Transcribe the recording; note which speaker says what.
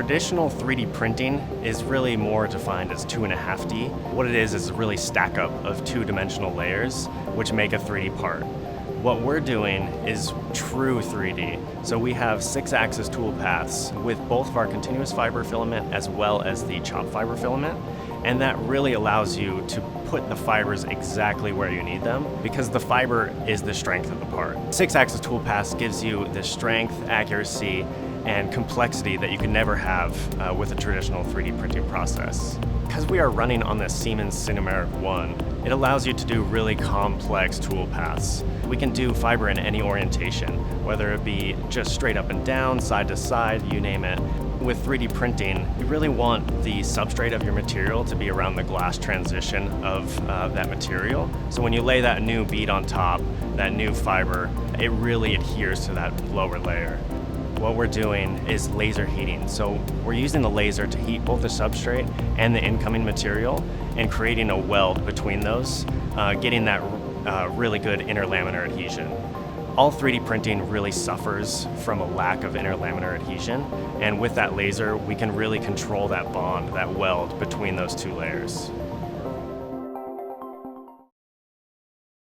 Speaker 1: Traditional 3D printing is really more defined as 2.5D. What it is a really stack up of two-dimensional layers which make a 3D part. What we're doing is true 3D. So we have 6-axis tool paths with both of our continuous fiber filament as well as the chopped fiber filament. And that really allows you to put the fibers exactly where you need them because the fiber is the strength of the part. 6-axis tool paths gives you the strength, accuracy, and complexity that you could never have with a traditional 3D printing process. Because we are running on the Siemens Cinemeric 1, it allows you to do really complex tool paths. We can do fiber in any orientation, whether it be just straight up and down, side to side, you name it. With 3D printing, you really want the substrate of your material to be around the glass transition of that material. So when you lay that new bead on top, that new fiber, it really adheres to that lower layer. What we're doing is laser heating. So we're using the laser to heat both the substrate and the incoming material and creating a weld between those, getting that really good interlaminar adhesion. All 3D printing really suffers from a lack of interlaminar adhesion, and with that laser, we can really control that bond, that weld between those two layers.